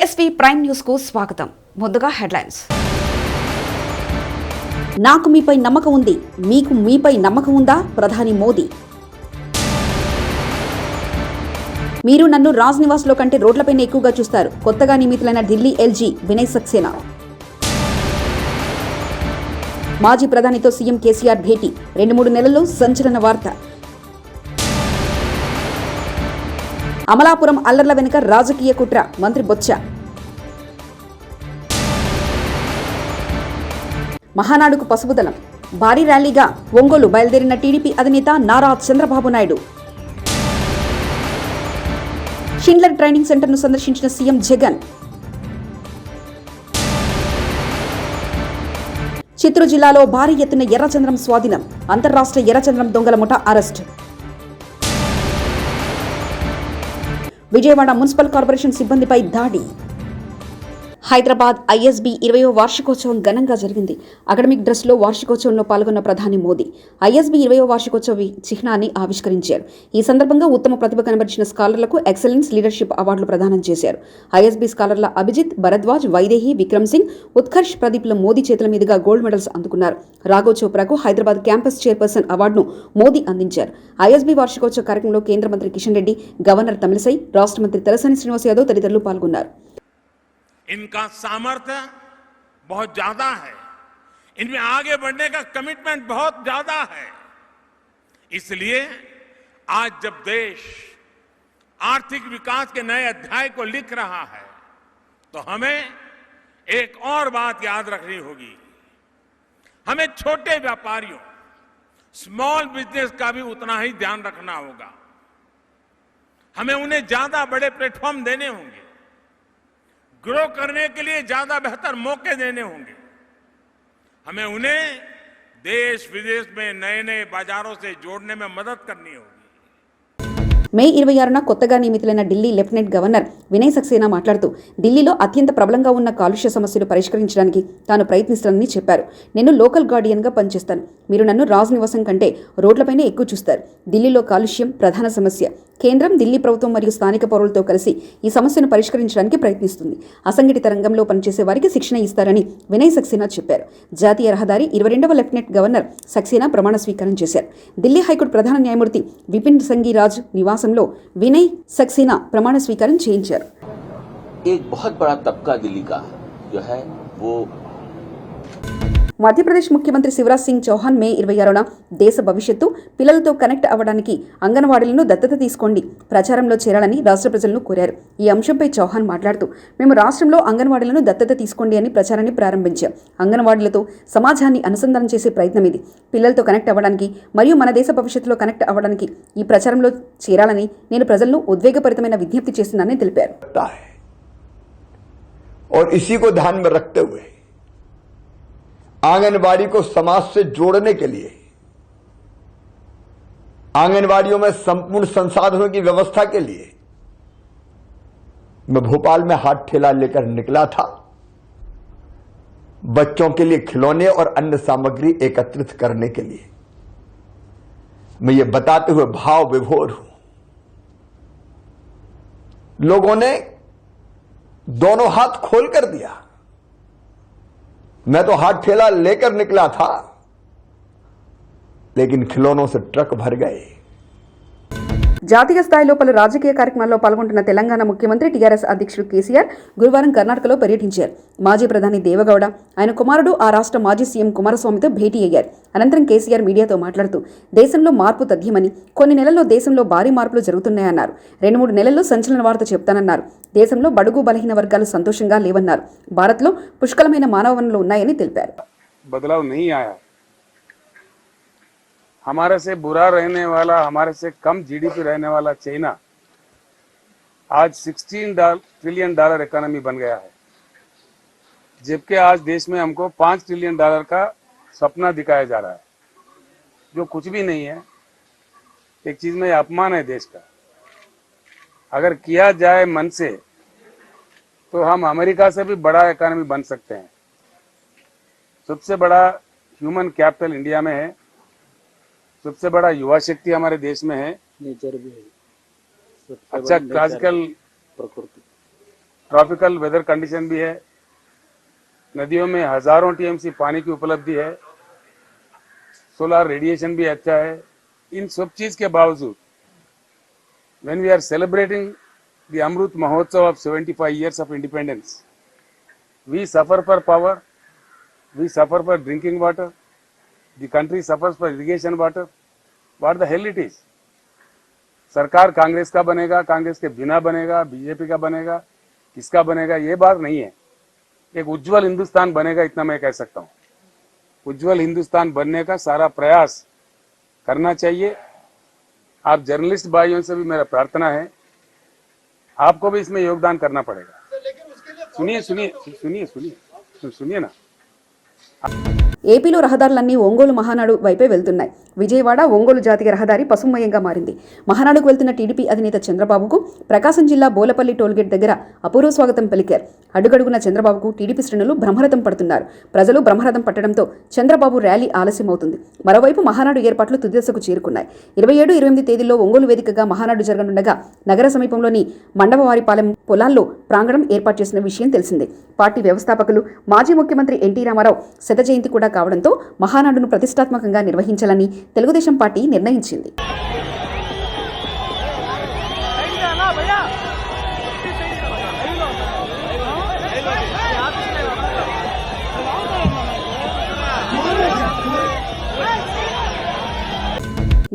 Tsp prime news కు స్వాగతం. ముందుగా హెడ్లైన్స్. నాకు మీపై నమ్మకం ఉంది, మీకు మీపై నమ్మకం ఉందా? ప్రధాని మోదీ. మీరు నన్ను రాజ్ నివాస్ లో కంటే రోడ్లపైన ఎక్కువగా చూస్తారు. కొత్తగా నియమితులైన ఢిల్లీ ఎల్జీ వినయ్ సక్సేనా. మాజీ ప్రధానితో సీఎం కేసీఆర్ భేటీ. 2-3 నెలల్లో సంచలన వార్త. అమలాపురం అల్లర్ల వెనుక రాజకీయ కుట్ర. మంత్రి బొత్స. మహానాడుకు పసుపుదలం. భారీ ర్యాలీగా ఒంగోలు బయలుదేరిన టీడీపీ అధినేత నారా చంద్రబాబు నాయుడు. షిండ్లర్ ట్రైనింగ్ సెంటర్ను సందర్శించిన సీఎం జగన్. చిత్తూరు జిల్లాలో భారీ ఎత్తున ఎర్రచంద్రం స్వాధీనం. అంతర్రాష్ట్ర ఎర్రచంద్రం దొంగల ముఠా అరెస్ట్. విజయవాడ మున్సిపల్ కార్పొరేషన్ సిబ్బందిపై దాడి. హైదరాబాద్ ఐఎస్బీ 20వ వార్షికోత్సవం ఘనంగా జరిగింది. అకాడమిక్ డ్రెస్లో వార్షికోత్సవంలో పాల్గొన్న ప్రధాని మోదీ ఐఎస్బీ 20వ వార్షికోత్సవ చిహ్నాన్ని ఆవిష్కరించారు. ఈ సందర్భంగా ఉత్తమ ప్రతిభ కనబరిచిన స్కాలర్లకు ఎక్సలెన్స్ లీడర్షిప్ అవార్డులు ప్రదానం చేశారు. ఐఎస్బీ స్కాలర్ల అభిజిత్, భరద్వాజ్, వైదేహి, విక్రమ్ సింగ్, ఉత్కర్ష్, ప్రదీప్ల మోదీ చేతుల మీదుగా గోల్డ్ మెడల్స్ అందుకున్నారు. రాఘవ్ చోప్రాకు హైదరాబాద్ క్యాంపస్ చైర్పర్సన్ అవార్డును మోదీ అందించారు. ఐఎస్బీ వార్షికోత్సవ కార్యక్రమంలో కేంద్ర మంత్రి కిషన్ రెడ్డి, గవర్నర్ తమిళసై, రాష్ట్ర మంత్రి తలసాని శ్రీనివాస్ యాదవ్ తదితరులు పాల్గొన్నారు. इनका सामर्थ्य बहुत ज्यादा है, इनमें आगे बढ़ने का कमिटमेंट बहुत ज्यादा है. इसलिए आज जब देश आर्थिक विकास के नए अध्याय को लिख रहा है तो हमें एक और बात याद रखनी होगी. हमें छोटे व्यापारियों, स्मॉल बिजनेस का भी उतना ही ध्यान रखना होगा. हमें उन्हें ज्यादा बड़े प्लेटफॉर्म देने होंगे, ग्रो करने के लिए ज्यादा बेहतर मौके देने होंगे. हमें उन्हें देश विदेश में नए नए बाजारों से जोड़ने में मदद करनी होगी. మే 26న కొత్తగా నియమితులైన ఢిల్లీ లెఫ్టినెంట్ గవర్నర్ వినయ్ సక్సేనా మాట్లాడుతూ ఢిల్లీలో అత్యంత ప్రబలంగా ఉన్న కాలుష్య సమస్యలు పరిష్కరించడానికి తాను ప్రయత్నిస్తానని చెప్పారు. నేను లోకల్ గార్డియన్గా పనిచేస్తాను. మీరు నన్ను రాజ్ నివాసం కంటే రోడ్లపైనే ఎక్కువ చూస్తారు. ఢిల్లీలో కాలుష్యం ప్రధాన సమస్య. కేంద్రం, ఢిల్లీ ప్రభుత్వం మరియు స్థానిక పౌరులతో కలిసి ఈ సమస్యను పరిష్కరించడానికి ప్రయత్నిస్తుంది. అసంఘటిత రంగంలో పనిచేసే వారికి శిక్షణ ఇస్తారని వినయ్ సక్సేనా చెప్పారు. జాతీయ రహదారి 22వ లెఫ్టినెంట్ గవర్నర్ సక్సేనా ప్రమాణ స్వీకారం చేశారు. ఢిల్లీ హైకోర్టు ప్రధాన న్యాయమూర్తి విపిన్ సంఘీరాజ్ నివాసంలో వినయ్ సక్సేనా ప్రమాణ స్వీకారం చేయించారు. एक बहुत बड़ा तबका दिल्ली का जो है वो మధ్యప్రదేశ్ ముఖ్యమంత్రి శివరాజ్ సింగ్ చౌహాన్ మే 26న దేశ భవిష్యత్తు పిల్లలతో కనెక్ట్ అవ్వడానికి అంగన్వాడీలను దత్తత తీసుకోండి ప్రచారంలో చేరాలని రాష్ట్ర ప్రజలను కోరారు. ఈ అంశంపై చౌహాన్ మాట్లాడుతూ, మేము రాష్ట్రంలో అంగన్వాడీలను దత్తత తీసుకోండి అని ప్రచారాన్ని ప్రారంభించాం. అంగన్వాడీలతో సమాజాన్ని అనుసంధానం చేసే ప్రయత్నం ఇది. పిల్లలతో కనెక్ట్ అవ్వడానికి మరియు మన దేశ భవిష్యత్తులో కనెక్ట్ అవ్వడానికి ఈ ప్రచారంలో చేరాలని నేను ప్రజలను ఉద్వేగపరితమైన విజ్ఞప్తి చేస్తున్నానని తెలిపారు. और इसी को ध्यान में रखते हुए आंगनबाड़ी को समाज से जोड़ने के लिए आंगनबाड़ियों में संपूर्ण संसाधनों की व्यवस्था के लिए मैं भोपाल में हाथ ठेला लेकर निकला था. बच्चों के लिए खिलौने और अन्य सामग्री एकत्रित करने के लिए मैं ये बताते हुए भाव विभोर हूं. लोगों ने दोनों हाथ खोल कर दिया. मैं तो हाथ ठेला लेकर निकला था, लेकिन खिलौनों से ट्रक भर गए. జాతీయ స్థాయిలో పలు రాజకీయ కార్యక్రమాల్లో పాల్గొంటున్న తెలంగాణ ముఖ్యమంత్రి టీఆర్ఎస్ అధ్యక్షుడు కేసీఆర్ గురువారం కర్ణాటకలో పర్యటించారు. మాజీ ప్రధాని దేవగౌడ, ఆయన కుమారుడు ఆ రాష్ట్ర మాజీ సీఎం కుమారస్వామితో భేటీ అయ్యారు. అనంతరం కేసీఆర్ మీడియాతో మాట్లాడుతూ, దేశంలో మార్పు తథ్యమని, కొన్ని నెలల్లో దేశంలో భారీ మార్పులు జరుగుతున్నాయన్నారు. 2-3 నెలల్లో సంచలన వార్త చెప్తానన్నారు. దేశంలో బడుగు బలహీన వర్గాలు సంతోషంగా లేవన్నారు. భారత్లో పుష్కలమైన మానవ వనరులు ఉన్నాయని తెలిపారు. बदलाव नहीं आया. हमारे से बुरा रहने वाला, हमारे से कम जीडीपी रहने वाला चाइना आज $16 ट्रिलियन इकोनॉमी बन गया है, जबकि आज देश में हमको $5 ट्रिलियन का सपना दिखाया जा रहा है, जो कुछ भी नहीं है. एक चीज में अपमान है देश का. अगर किया जाए मन से तो हम अमेरिका से भी बड़ा इकोनॉमी बन सकते हैं. सबसे बड़ा ह्यूमन कैपिटल इंडिया में है, सबसे बड़ा युवा शक्ति हमारे देश में है, नेचर भी है, अच्छा क्लासिकल प्रकृति ट्रॉपिकल वेदर कंडीशन भी है, नदियों में हजारों टीएमसी पानी की उपलब्धि है, सोलर रेडिएशन भी अच्छा है। इन सब चीज के बावजूद when we are celebrating the Amrut Mahotsav of 75 years of independence, we suffer for power, we suffer for drinking water, the country suffers for irrigation water. What the hell it is? सरकार कांग्रेस का बनेगा, कांग्रेस के बिना बनेगा, BJP का बनेगा, किसका बनेगा ये बात नहीं है। एक उज्जवल हिंदुस्तान बनेगा, इतना मैं कह सकता हूँ। उज्जवल हिंदुस्तान बनने का सारा प्रयास करना चाहिए। आप जर्नलिस्ट भाइयों से भी मेरा प्रार्थना है, आपको भी इसमें योगदान करना पड़ेगा। सुनिए सुनिए सुनिए सुनिए सुनिए ना। ఏపీలో రహదారులన్నీ ఒంగోలు మహానాడు వైపే వెళ్తున్నాయి. విజయవాడ ఒంగోలు జాతీయ రహదారి పసుమయంగా మారింది. మహానాడుకు వెళ్తున్న టీడీపీ అధినేత చంద్రబాబుకు ప్రకాశం జిల్లా బోలపల్లి టోల్గేట్ దగ్గర అపూర్వ స్వాగతం పలికారు. అడుగడుగున చంద్రబాబుకు టీడీపీ శ్రేణులు బ్రహ్మరథం పడుతున్నారు. ప్రజలు బ్రహ్మరథం పట్టడంతో చంద్రబాబు ర్యాలీ ఆలస్యమవుతుంది. మరోవైపు మహానాడు ఏర్పాట్లు తుదిదశకు చేరుకున్నాయి. 27-28 తేదీల్లో ఒంగోలు వేదికగా మహానాడు జరగనుండగా నగర సమీపంలోని మండవవారిపాలెం పొలాల్లో ప్రాంగణం ఏర్పాటు చేసిన విషయం తెలిసిందే. పార్టీ వ్యవస్థాపకులు మాజీ ముఖ్యమంత్రి ఎన్టీ రామారావు శత జయంతి కూడా కావడంతో మహానాడును ప్రతిష్టాత్మకంగా నిర్వహించాలని తెలుగుదేశం పార్టీ నిర్ణయించింది.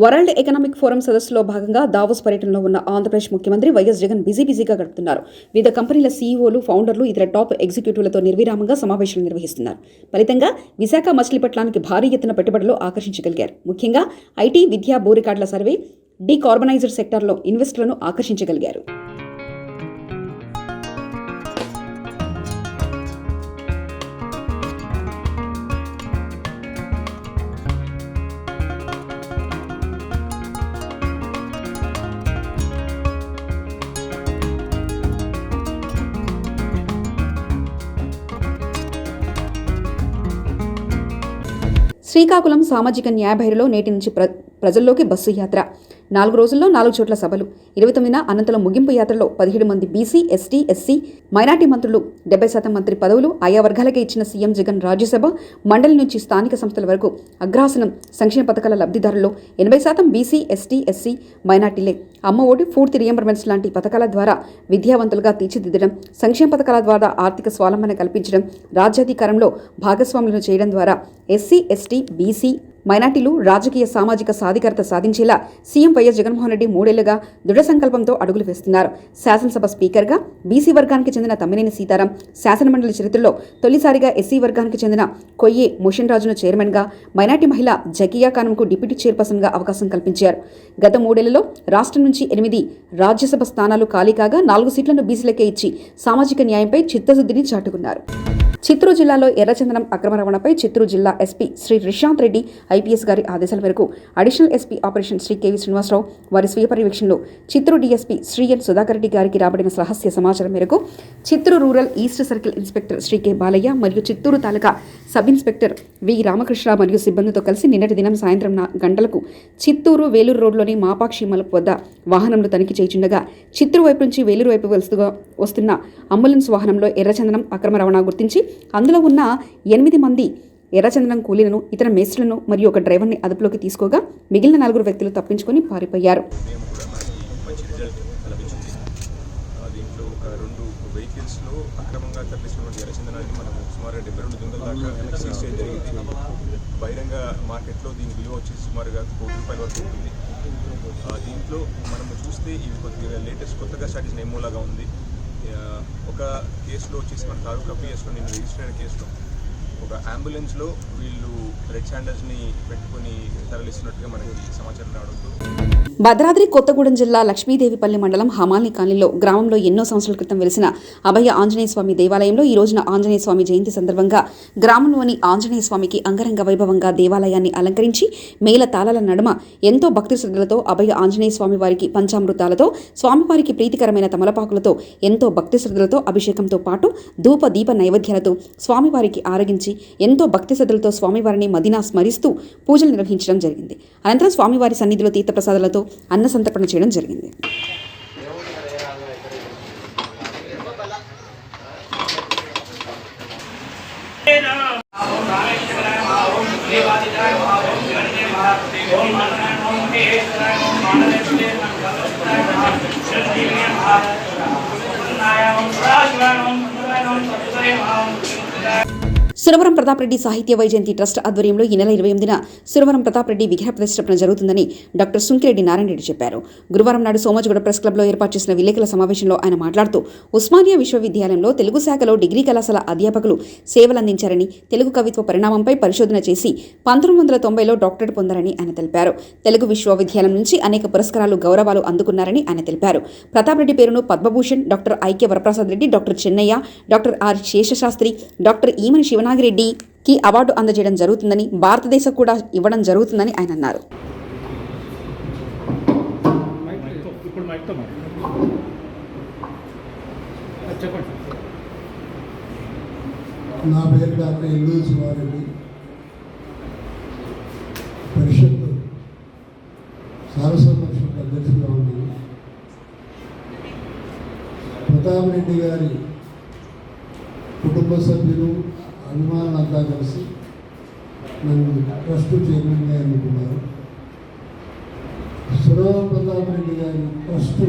వరల్డ్ ఎకనామిక్ ఫోరం సదస్సులో భాగంగా దావోస్ పర్యటనలో ఉన్న ఆంధ్రప్రదేశ్ ముఖ్యమంత్రి వైఎస్ జగన్ బిజీగా గడుపుతున్నారు. వివిధ కంపెనీల సీఈఓలు, ఫౌండర్లు, ఇతర టాప్ ఎగ్జిక్యూటివ్లతో నిర్విరామంగా సమావేశాలు నిర్వహిస్తున్నారు. ఫలితంగా విశాఖ మచిలీపట్నానికి భారీ ఎత్తున పెట్టుబడులు ఆకర్షించగలిగారు. ముఖ్యంగా ఐటీ, విద్య, భూ రికార్డుల సర్వే, డీకార్బనైజర్ సెక్టార్లో ఇన్వెస్టర్లను ఆకర్షించగలిగారు. శ్రీకాకుళం సామాజిక న్యాయ భైరలో నేటి నుంచి ప్రజల్లోకి బస్సు యాత్ర. 4 రోజుల్లో 4 చోట్ల సభలు. 29న అనంతరం ముగింపు యాత్రలో 17 మంది బీసీ, ఎస్టీ, ఎస్సీ, మైనార్టీ మంత్రులు, 70% మంత్రి పదవులు ఆయా వర్గాలకే ఇచ్చిన సీఎం జగన్ రాజ్యసభ, మండలి నుంచి స్థానిక సంస్థల వరకు అగ్రాసనం సంక్షేమ పథకాల లబ్ధిదారుల్లో 80% బీసీ, ఎస్టీ, ఎస్సీ, మైనార్టీలే. అమ్మ ఒడి, పూర్తి రియంబర్మెంట్స్ లాంటి పథకాల ద్వారా విద్యావంతులుగా తీర్చిదిద్దడం, సంక్షేమ పథకాల ద్వారా ఆర్థిక స్వావలంబన కల్పించడం, రాజ్యాధికారంలో భాగస్వాములను చేయడం ద్వారా ఎస్సీ, ఎస్టీ, బీసీ, మైనార్టీలు రాజకీయ, సామాజిక సాధికారత సాధించేలా సీఎం వైఎస్ జగన్మోహన్ రెడ్డి 3 ఏళ్లుగా దృఢ సంకల్పంతో అడుగులు వేస్తున్నారు. శాసనసభ స్పీకర్గా బీసీ వర్గానికి చెందిన తమ్మినేని సీతారాం, శాసనమండలి చరిత్రలో తొలిసారిగా ఎస్సీ వర్గానికి చెందిన కొయ్యే మోషన్ రాజును చైర్మన్గా, మైనార్టీ మహిళ జకియా ఖానంకు డిప్యూటీ చైర్పర్సన్గా అవకాశం కల్పించారు. గత 3 ఏళ్లలో రాష్ట్రం నుంచి 8 రాజ్యసభ స్థానాలు ఖాళీ కాగా 4 సీట్లను బీసీలకే ఇచ్చి సామాజిక న్యాయంపై చిత్తశుద్ధిని చాటుకున్నారు. చిత్తూరు జిల్లాలో ఎర్రచందనం అక్రమ రవాణాపై చిత్తూరు జిల్లా ఎస్పీ శ్రీ రిషాంత్ రెడ్డి ఐపీఎస్ గారి ఆదేశాల మేరకు additional SP operation Shri KV Srinivasarao వారి స్వీయ పర్యవేక్షణలో చిత్తూరు డీఎస్పీ శ్రీ ఎన్ సుధాకర్ రెడ్డి గారికి రాబడిన రహస్య సమాచారం మేరకు Chittoor rural east circle inspector Shri K Balaiah మరియు Chittoor taluka sub inspector V Ramakrishna మరియు సిబ్బందితో కలిసి నిన్నటి దినం సాయంత్రం 4 గంటలకు చిత్తూరు వేలూరు రోడ్లోని మాపాక్షి మలుపు వద్ద వాహనంలో తనిఖీ చేయుచుండగా చిత్తూరు వైపు నుంచి వేలూరు వైపు వస్తున్న అంబులెన్స్ వాహనంలో ఎర్రచందనం అక్రమ రవాణా గుర్తించి అందులో ఉన్న 8 మంది ఎర్రచందనం కూలీలను, ఇతర మేస్త్రులను మరియు ఒక డ్రైవర్ని అదుపులోకి తీసుకోగా మిగిలిన 4 వ్యక్తులు తప్పించుకొని పారిపోయారు. దీంట్లో ఒక 2 వెహికల్స్లో అక్రమంగా తరలిస్తున్న ఎర్రచందనాన్ని మనం సుమారు 72 దుంగల దాకా సీజ్ చేయడం జరిగింది. బహిరంగ మార్కెట్లో దీని విలువ వచ్చేసి సుమారుగా ₹1 కోటి వరకు ఉంటుంది. దీంట్లో మనం చూస్తే ఇవి కొద్దిగా లేటెస్ట్ కొత్తగా స్టార్ట్ చేసిన ఎమ్మోలాగా ఉంది. ఒక కేసులో వచ్చేసి మన తాలూకా పిఎస్లో నేను రిజిస్టర్ అయిన కేసులో ఒక అంబులెన్స్లో వీళ్ళు రెడ్ శాండల్స్ని పెట్టుకొని తరలిస్తున్నట్టుగా మనకి సమాచారం రావడంతో భద్రాద్రి కొత్తగూడెం జిల్లా లక్ష్మీదేవిపల్లి మండలం హమాల్ని కాలనీలో గ్రామంలో ఎన్నో సంవత్సరాల క్రితం వెలిసిన అభయ ఆంజనేయ స్వామి దేవాలయంలో ఈ రోజున ఆంజనేయ స్వామి జయంతి సందర్భంగా గ్రామంలోని ఆంజనేయ స్వామికి అంగరంగ వైభవంగా దేవాలయాన్ని అలంకరించి మేళ తాళాల నడుమ ఎంతో భక్తి శ్రద్ధలతో అభయ ఆంజనేయ స్వామి వారికి పంచామృతాలతో, స్వామివారికి ప్రీతికరమైన తమలపాకులతో ఎంతో భక్తి శ్రద్ధలతో అభిషేకంతో పాటు ధూప దీప నైవేద్యాలతో స్వామివారికి ఆరగించి ఎంతో భక్తి శ్రద్ధలతో స్వామివారిని మదినా స్మరిస్తూ పూజలు నిర్వహించడం జరిగింది. అనంతరం స్వామివారి సన్నిధిలో తీర్థప్రసాదాలతో అన్న సంతర్పణ చేయడం జరిగింది. సురవరం ప్రతాప్ రెడ్డి సాహిత్య వైజయంతి ట్రస్ట్ ఆధ్వర్యంలో ఈ నెల 28న సురవరం ప్రతాప్ రెడ్డి విగ్రహ ప్రతిష్ఠాపన జరుగుతుందని డాక్టర్ సుంకిరెడ్డి నారాయణ రెడ్డి చెప్పారు. గురువారం నాడు సోమాజిగూడ ప్రెస్ క్లబ్లో ఏర్పాటు చేసిన విలేకరుల సమావేశంలో ఆయన మాట్లాడుతూ ఉస్మానియా విశ్వవిద్యాలయంలో తెలుగు శాఖలో డిగ్రీ కళాశాల అధ్యాపకులు సేవలందించారని, తెలుగు కవిత్వ పరిణామంపై పరిశోధన చేసి 1990లో డాక్టరేట్ పొందారని ఆయన తెలిపారు. తెలుగు విశ్వవిద్యాలయం నుంచి అనేక పురస్కారాలు, గౌరవాలు అందుకున్నారని ఆయన తెలిపారు. ప్రతాప్ రెడ్డి పేరును Padma Bhushan, doctor Aikya Varaprasad Reddy, doctor Chennaiah, doctor R Seshasastri, doctor Emani శివనాగిరెడ్డికి అవార్డు అందజేయడం జరుగుతుందని, భారతదేశం కూడా ఇవ్వడం జరుగుతుందని ఆయన అన్నారు. నా పేరు డాక్టర్ ఎల్లూరు శివారెడ్డి, పరిషత్ సారస్వత పరిషత్ అధ్యక్షులుగా ఉన్నాను. ప్రతాప్ రెడ్డి గారి కుటుంబ సభ్యులు, అభిమానులంతా కలిసి నన్ను ట్రస్ట్ చైర్మన్గా ఎన్నుకున్నారు. సురవరం ప్రతాప్ రెడ్డి గారి ట్రస్ట్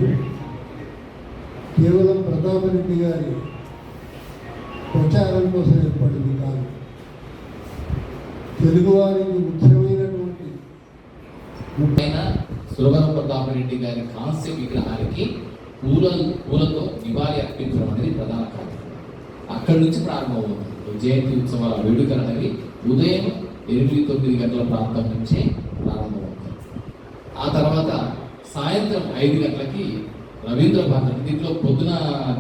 కేవలం ప్రతాప్ రెడ్డి గారి ప్రచారం కోసం ఏర్పడింది కాదు. తెలుగువారికి ముఖ్యమైనటువంటి సురవరం ప్రతాప్ రెడ్డి గారి కాంస్య విగ్రహానికి పూలతో నివాళి అర్పించడం అనేది ప్రధాన కార్యక్రమం. అక్కడి నుంచి ప్రారంభమవుతుంది. జయంతి ఉత్సవాల వేడుకలు అనేవి ఉదయం 8-9 గంటల ప్రాంతం నుంచే ప్రారంభమవుతాయి. ఆ తర్వాత సాయంత్రం 5 గంటలకి రవీంద్ర భారతి, దీంట్లో పొద్దున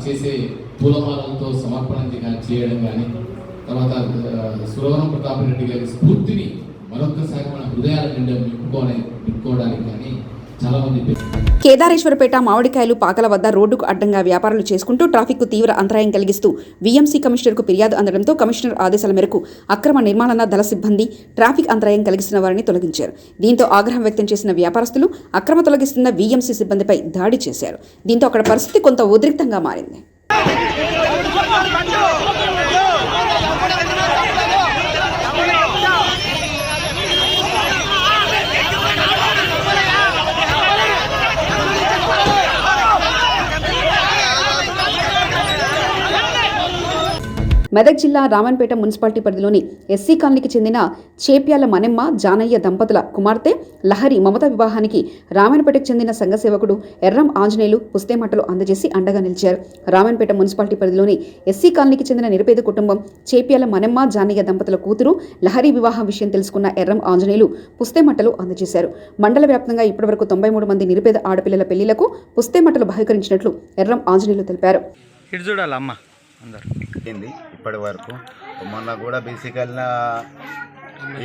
చేసే పూలమాలలతో సమర్పణ చేయడం కానీ, తర్వాత సురవరం ప్రతాప్ రెడ్డి గారి స్ఫూర్తిని మరొకసారి మన హృదయాల నిండా నింపుకోవడానికి కానీ చాలా మంది. కేదారేశ్వరపేట మామిడికాయలు పాకల వద్ద రోడ్డుకు అడ్డంగా వ్యాపారాలు చేసుకుంటూ ట్రాఫిక్కు తీవ్ర అంతరాయం కలిగిస్తూ వీఎంసీ కమిషనర్కు ఫిర్యాదు అందడంతో కమిషనర్ ఆదేశాల మేరకు అక్రమ నిర్మాణ దళ సిబ్బంది ట్రాఫిక్ అంతరాయం కలిగిస్తున్న వారిని తొలగించారు. దీంతో ఆగ్రహం వ్యక్తం చేసిన వ్యాపారస్తులు అక్రమ తొలగిస్తున్న వీఎంసీ సిబ్బందిపై దాడి చేశారు. దీంతో అక్కడ పరిస్థితి కొంత ఉద్రిక్తంగా మారింది. మెదక్ జిల్లా రామన్పేట మున్సిపాలిటీ పరిధిలోని ఎస్సీ కాలనీకి చెందిన చేప్యాల మనెమ్మ జానయ్య దంపతుల కుమార్తె లహరి మమత వివాహానికి రామన్పేటకు చెందిన సంఘ సేవకుడు ఎర్రం ఆంజనేయులు పుస్తేమట్టలు అందజేసి అండగా నిలిచారు. రామన్పేట మున్సిపాలిటీ పరిధిలోని ఎస్సీ కాలనీకి చెందిన నిరుపేద కుటుంబం చేప్యాల మనెమ్మ జానయ్య దంపతుల కూతురు లహరి వివాహం విషయం తెలుసుకున్న ఎర్రం ఆంజనేయులు పుస్తేమట్టలు అందజేశారు. మండల వ్యాప్తంగా ఇప్పటివరకు 93 మంది నిరుపేద ఆడపిల్లల పెళ్లిలకు పుస్తేమట్టలు బహిష్కరించినట్లు ఎర్రం ఆంజనేయులు తెలిపారు. ఇప్పటి వరకు మొన్న కూడా బేసికల్గా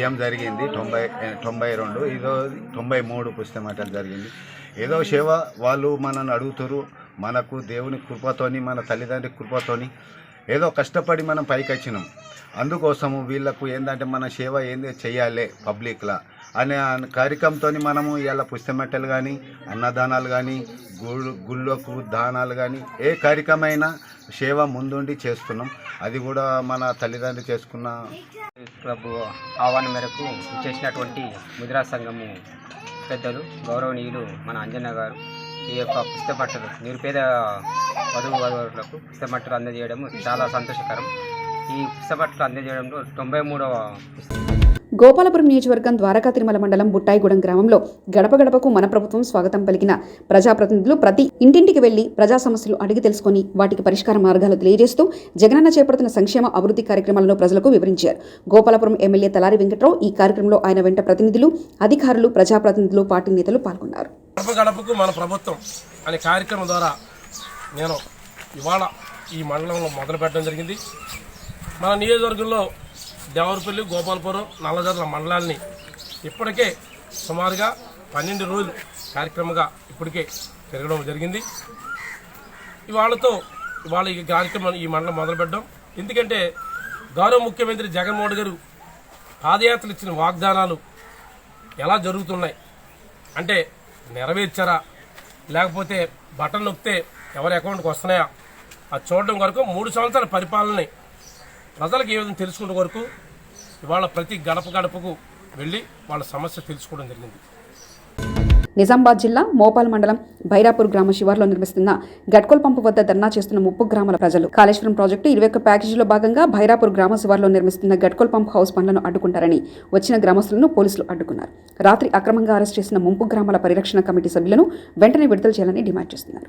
ఏం జరిగింది 92, ఇదో 93 పుస్తకమటలు జరిగింది. ఏదో సేవ వాళ్ళు మనల్ని అడుగుతారు. మనకు దేవుని కృపతోని, మన తల్లిదండ్రి కృపతోని ఏదో కష్టపడి మనం పైకి వచ్చినాం. అందుకోసము వీళ్ళకు ఏంటంటే మన సేవ ఏంది చేయాలి పబ్లిక్లా అనే కార్యక్రమంతో మనము ఇవాళ పుస్తమెట్టలు కానీ, అన్నదానాలు కానీ, గుళ్ళకు దానాలు కానీ, ఏ కార్యక్రమైనా సేవ ముందుండి చేస్తున్నాం. అది కూడా మన తల్లిదండ్రులు చేసుకున్న క్లబ్ ఆహ్వానం మేరకు చేసినటువంటి ముద్రా సంఘము పెద్దలు గౌరవనీయులు మన అంజన్న గారు ఈ యొక్క పుస్తకమట్టలు నిరుపేద వధువులకు పుస్తకమట్టలు అందజేయడం చాలా సంతోషకరం. ఈ పుస్తకమట్టలు అందజేయడంలో 93వ గోపాలపురం నియోజకవర్గం ద్వారకా తిరుమల మండలం బుట్టాయిగూడెం గ్రామంలో గడప గడపకు మన ప్రభుత్వం స్వాగతం పలికిన ప్రజాప్రతినిధులు ప్రతి ఇంటింటికి వెళ్లి ప్రజా సమస్యలు అడిగి తెలుసుకుని వాటికి పరిష్కార మార్గాలు తెలియజేస్తూ జగనన్న చేపడుతున్న సంక్షేమ అభివృద్ధి కార్యక్రమాలను ప్రజలకు వివరించారు. గోపాలపురం ఎమ్మెల్యే తలారి వెంకట్రావు, ఈ కార్యక్రమంలో ఆయన వెంట ప్రతినిధులు, అధికారులు, ప్రజాప్రతినిధులు, పార్టీ నేతలు పాల్గొన్నారు. గడప గడపకు మన ప్రభుత్వం అనే కార్యక్రమం ద్వారా నేను ఇవాళ ఈ మండలంలో మొదలు పెట్టడం జరిగింది. మన నియోజకవర్గంలో దేవరపల్లి, గోపాలపురం, నల్లజర్ల మండలాల్ని ఇప్పటికే సుమారుగా 12 రోజులు కార్యక్రమంగా ఇప్పటికే తిరగడం జరిగింది. ఇవాళ ఈ కార్యక్రమం ఈ మండలం మొదలుపెట్టడం ఎందుకంటే గౌరవ ముఖ్యమంత్రి జగన్మోహన్ గారు పాదయాత్రలు ఇచ్చిన వాగ్దానాలు ఎలా జరుగుతున్నాయి అంటే నెరవేర్చారా, లేకపోతే బటన్ నొక్కితే ఎవరి అకౌంట్కి వస్తున్నాయా అది చూడడం వరకు 3 సంవత్సరాల పరిపాలనని ప్రజలకు ఏ విధంగా తెలుసుకునే వరకు ఇవాళ ప్రతి గడప గడపకు వెళ్ళి వాళ్ళ సమస్య తెలుసుకోవడం జరిగింది. నిజామాబాద్ జిల్లా మోపాల్ మండలం బైరాపూర్ గ్రామ శివార్లో నిర్మిస్తున్న గట్కోల్ పంపు వద్ద ధర్నా చేస్తున్న 30 గ్రామాల ప్రజలు కాళేశ్వరం ప్రాజెక్టు 21 ప్యాకేజీలో భాగంగా బైరాపూర్ గ్రామ శివార్లో నిర్మిస్తున్న గట్కోల్ పంప్ హౌస్ పనులను అడ్డుకుంటారని వచ్చిన గ్రామస్తులను పోలీసులు అడ్డుకున్నారు. రాత్రి అక్రమంగా అరెస్ట్ చేసిన ముంపు గ్రామాల పరిరక్షణ కమిటీ సభ్యులను వెంటనే విడుదల చేయాలని డిమాండ్ చేస్తున్నారు.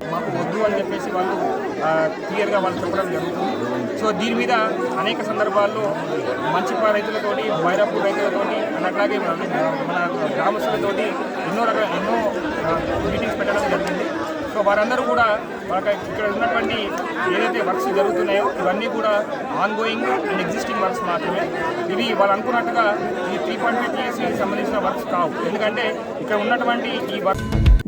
సో దీని మీద అనేక సందర్భాల్లో మంచి రైతులతోటి బైరాపూర్ రైతులతోటి అట్లాగే మన గ్రామస్తులతోటి ఎన్నో మీటింగ్స్ పెట్టడం జరిగింది. సో వారందరూ కూడా ఇక్కడ ఉన్నటువంటి ఏదైతే వర్క్స్ జరుగుతున్నాయో ఇవన్నీ కూడా on going and existing works మాత్రమే. ఇవి వాళ్ళు అనుకున్నట్టుగా ఈ 3.5 TSకి సంబంధించిన వర్క్స్ కావు. ఎందుకంటే ఇక్కడ ఉన్నటువంటి ఈ వర్క్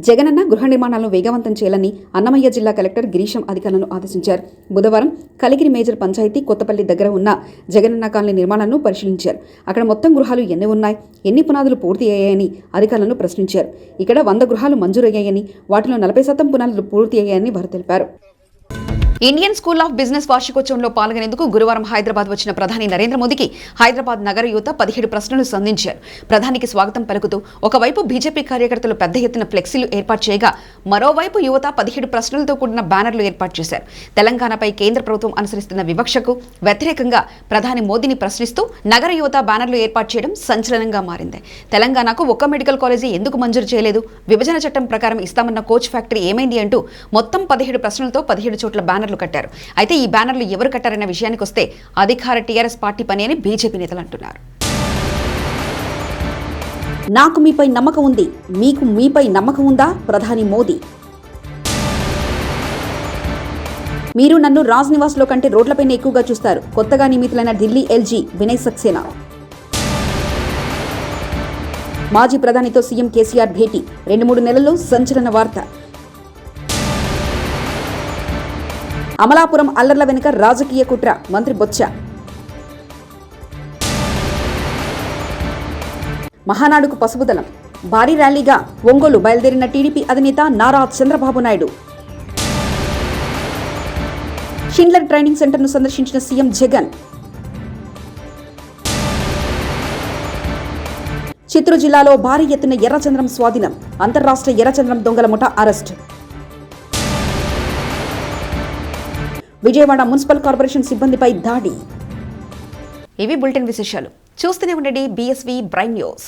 జగనన్న గృహ నిర్మాణాలను వేగవంతం చేయాలని అన్నమయ్య జిల్లా కలెక్టర్ గిరీశం అధికారులను ఆదేశించారు. బుధవారం కలిగిరి మేజర్ పంచాయతీ కొత్తపల్లి దగ్గర ఉన్న జగనన్న కాలనీ నిర్మాణాలను పరిశీలించారు. అక్కడ మొత్తం గృహాలు ఎన్ని ఉన్నాయి, ఎన్ని పునాదులు పూర్తి అయ్యాయని అధికారులను ప్రశ్నించారు. ఇక్కడ 100 గృహాలు మంజూరయ్యాయని, వాటిలో 40% పునాదులు పూర్తి అయ్యాయని వారు తెలిపారు. ఇండియన్ స్కూల్ ఆఫ్ బిజినెస్ వార్షికోత్సవంలో పాల్గొనేందుకు గురువారం హైదరాబాద్ వచ్చిన ప్రధాని నరేంద్ర మోదీకి హైదరాబాద్ నగర యువత 17 ప్రశ్నలు సంధించారు. ప్రధానికి స్వాగతం పలుకుతూ ఒకవైపు బీజేపీ కార్యకర్తలు పెద్ద ఎత్తున ఫ్లెక్సీలు ఏర్పాటు చేయగా, మరోవైపు యువత 17 ప్రశ్నలతో కూడిన బ్యానర్లు ఏర్పాటు చేశారు. తెలంగాణపై కేంద్ర ప్రభుత్వం అనుసరిస్తున్న వివక్షకు వ్యతిరేకంగా ప్రధాని మోదీని ప్రశ్నిస్తూ నగర యువత బ్యానర్లు ఏర్పాటు చేయడం సంచలనంగా మారింది. తెలంగాణకు ఒక్క మెడికల్ కాలేజీ ఎందుకు మంజూరు చేయలేదు, విభజన చట్టం ప్రకారం ఇస్తామన్న కోచ్ ఫ్యాక్టరీ ఏమైంది అంటూ మొత్తం 17 ప్రశ్నలతో 17 చోట్ల బ్యానర్లు కట్టారు. అయితే ఈ బ్యానర్లు ఎవరు కట్టారనే విషయానికి వస్తే అధికార టీఆర్ఎస్ పార్టీ పని అని బీజేపీ నేతలు అంటున్నారు. నాకు మీపై నమ్మకం ఉంది, మీకు మీపై నమ్మకం ఉందా? ప్రధాని మోదీ. మీరు నన్ను రాజ్ నివాస్లో కంటే రోడ్లపైన ఎక్కువగా చూస్తారు. కొత్తగా నియమితులైన ఢిల్లీ ఎల్జీ వినయ్ సక్సేనా. మాజీ ప్రధానితో సీఎం కేసీఆర్ భేటీ 2-3 నెలల్లో సంచలన వార్త. అమలాపురం అల్లర్ల వెనుక రాజకీయ కుట్ర, మంత్రి బొత్స. మహానాడుకు పసుపుదలం, భారీ ర్యాలీగా ఒంగోలు బయలుదేరిన టీడీపీ అధినేత నారా చంద్రబాబు నాయుడు. షిండ్లర్ ట్రైనింగ్ సెంటర్ను సందర్శించిన సీఎం జగన్. చిత్తూరు జిల్లాలో భారీ ఎత్తున ఎర్రచంద్రం స్వాధీనం, అంతర్రాష్ట్ర ఎర్రచంద్రం దొంగల ముఠా అరెస్ట్. విజయవాడ మున్సిపల్ కార్పొరేషన్ సిబ్బందిపై దాడి. ఇవి బులెటిన్ విశేషాలు. చూస్తూనే ఉండండి BSV బ్రైన్ న్యూస్.